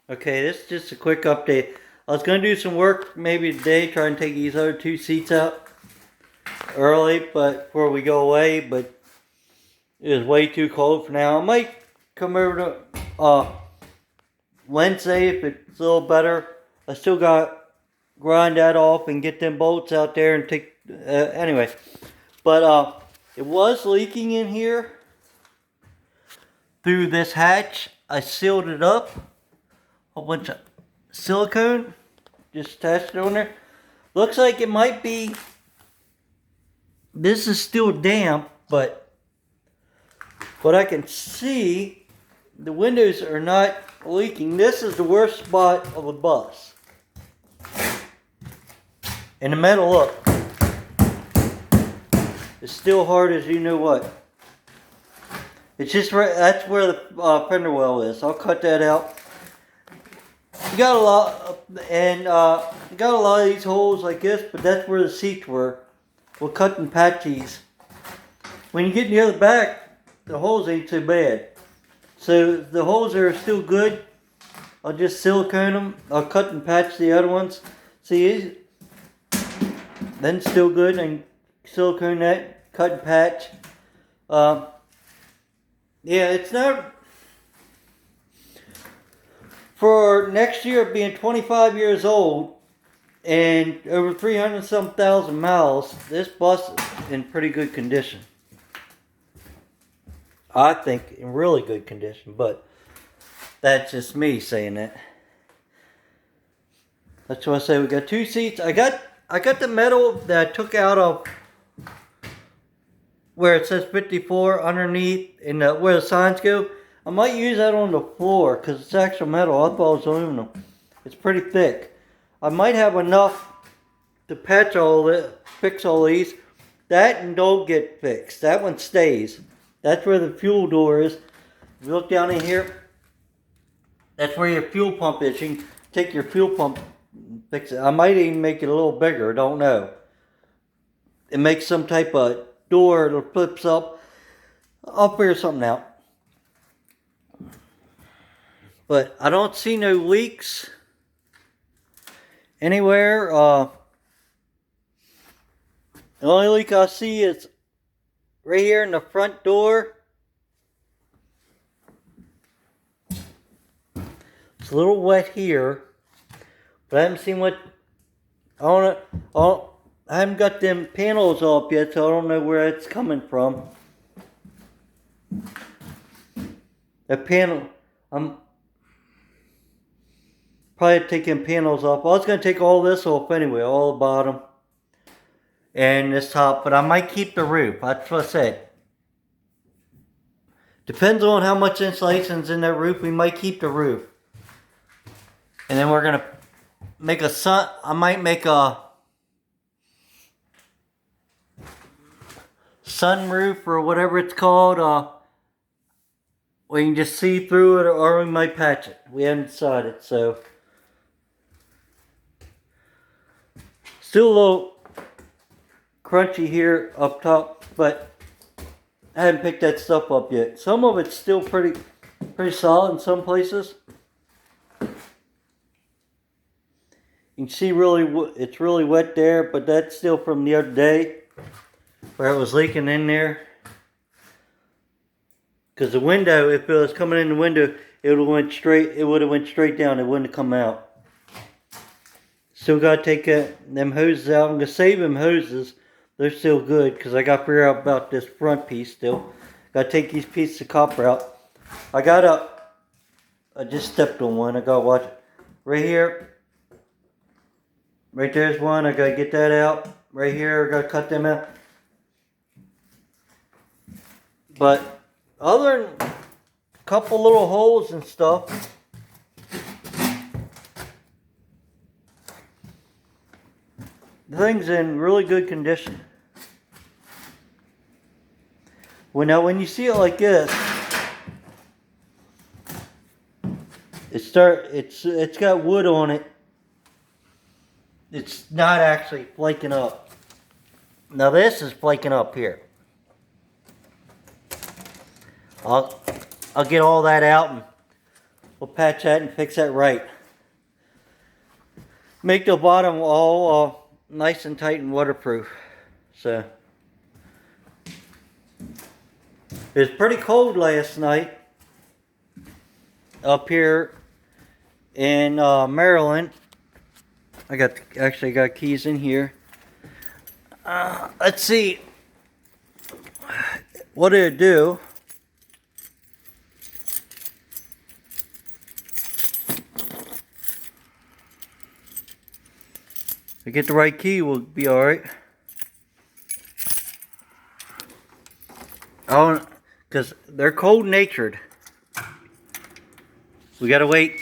Okay, this is just a quick update. I was going to do some work maybe today, try and take these other two seats out early, but before we go away, but it was way too cold for now. I might come over to Wednesday if it's a little better. I still got grind that off and get them bolts out there and take anyway. But it was leaking in here through this hatch. I sealed it up. A bunch of silicone just attached it on there. Looks like it might be, this is still damp, but what I can see, the windows are not leaking. This is the worst spot of the bus. And the metal, look, it's still hard as you know what. It's just right, that's where the fender well is. I'll cut that out. You got a lot, and you got a lot of these holes like this, but that's where the seats were. We'll cut and patch these. When you get in the other back, the holes ain't so bad. So the holes are still good. I'll just silicone them. I'll cut and patch the other ones. See, then still good, and silicone that, cut and patch. Yeah, it's not. For next year being 25 years old and over 300 some thousand miles, this bus is in pretty good condition. I think in really good condition, but that's just me saying that. That's why I say we got two seats. I got the metal that I took out of where it says 54 underneath and where the signs go. I might use that on the floor because it's actual metal. I thought it was aluminum. It's pretty thick. I might have enough to patch all it, fix all these. That and don't get fixed. That one stays. That's where the fuel door is. If you look down in here, that's where your fuel pump is. You can take your fuel pump and fix it. I might even make it a little bigger. Don't know. It makes some type of door that flips up. I'll figure something out. But I don't see no leaks anywhere. The only leak I see is right here in the front door. It's a little wet here, but I haven't seen what. I haven't got them panels off yet, so I don't know where it's coming from. The panel, I'm probably taking panels off. I was going to take all this off anyway, all the bottom and this top, but I might keep the roof. That's what I said. Depends on how much insulation's in that roof. We might keep the roof. And then we're going to make a sun. I might make a sunroof or whatever it's called. We can just see through it, or we might patch it. We haven't decided, so. Still a little crunchy here up top, but I haven't picked that stuff up yet. Some of it's still pretty solid in some places. You can see it's really wet there, but that's still from the other day where it was leaking in there. Because the window, if it was coming in the window, it would have went straight down. It wouldn't have come out. Still got to take them hoses out. I'm going to save them hoses. They're still good because I got to figure out about this front piece still. Got to take these pieces of copper out. I just stepped on one. I got to watch it. Right here. Right there's one. I got to get that out. Right here. I got to cut them out. But other than a couple little holes and stuff, the thing's in really good condition. Well, now when you see it like this, it's got wood on it. It's not actually flaking up. Now this is flaking up here. I'll get all that out and we'll patch that and fix that right. Make the bottom all nice and tight and waterproof. So it was pretty cold last night up here in Maryland. I actually got keys in here. Let's see what did it do. If I get the right key, we'll be all right. Oh, because they're cold-natured. We gotta wait.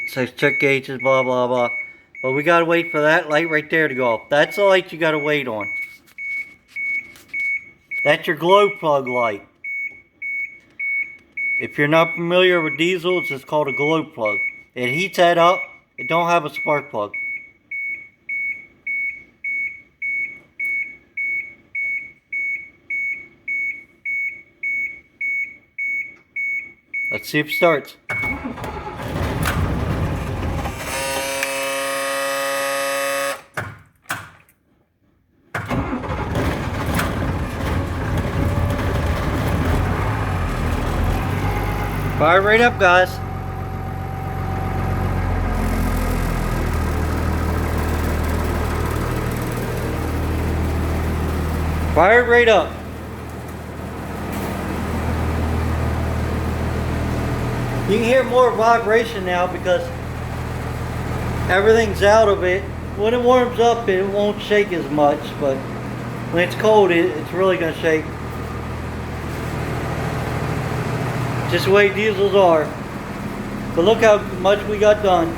Says check gauges, blah blah blah. But we gotta wait for that light right there to go off. That's the light you gotta wait on. That's your glow plug light. If you're not familiar with diesels, it's called a glow plug. It heats that up. It don't have a spark plug. Let's see if it starts. Fire right up, guys. Fire it right up. You can hear more vibration now because everything's out of it. When it warms up, it won't shake as much, but when it's cold, it's really going to shake. Just the way diesels are. But look how much we got done.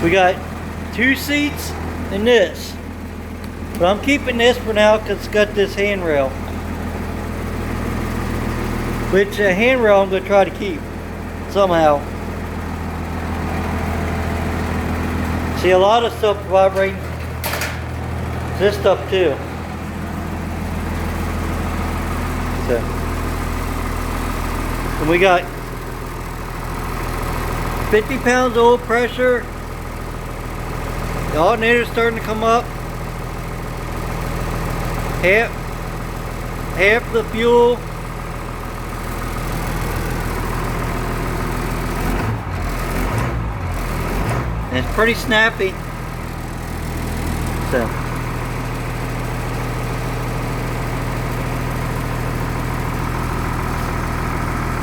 We got 2 seats and this. But I'm keeping this for now because it's got this handrail. Which handrail I'm going to try to keep somehow. See, a lot of stuff vibrating. This stuff too. So, and we got 50 pounds of oil pressure. The alternator's starting to come up. Half the fuel. And it's pretty snappy. So.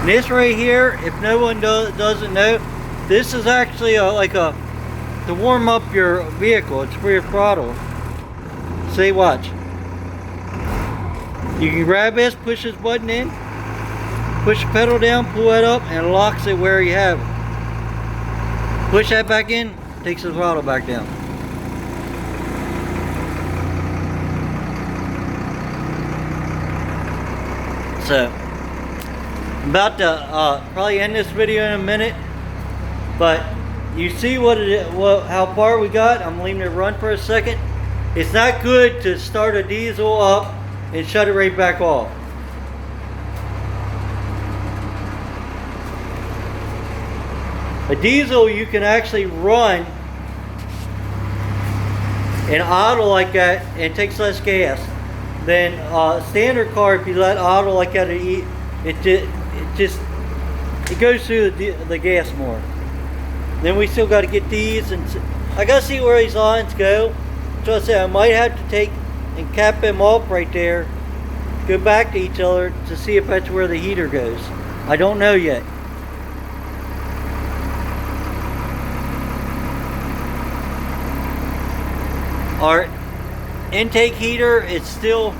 This right here, if no one doesn't know, this is actually to warm up your vehicle. It's for your throttle. See, watch. You can grab this, push this button in, push the pedal down, pull that up, and it locks it where you have it. Push that back in, takes the throttle back down. So, I'm about to probably end this video in a minute, but you see how far we got. I'm leaving it run for a second. It's not good to start a diesel up and shut it right back off. A diesel you can actually run and idle like that, and it takes less gas than a standard car. If you let idle like that, it goes through the gas more. Then we still got to get these, and I got to see where these lines go. So I said I might have to take and cap them off right there, go back to each other to see if that's where the heater goes. I don't know yet. Our intake heater is still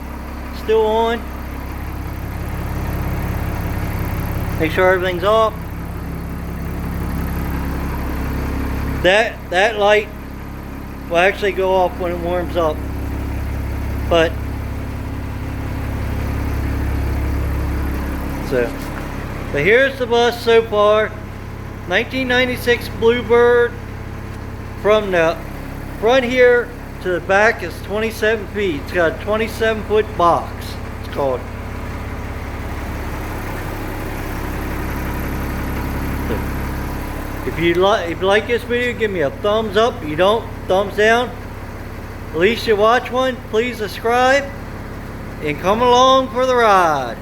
on. Make sure everything's off. That light will actually go off when it warms up. But here's the bus so far. 1996 Bluebird. From the front here to the back is 27 feet. It's got a 27-foot box, it's called. If you like this video, give me a thumbs up. If you don't, thumbs down. At least you watch one. Please subscribe and come along for the ride.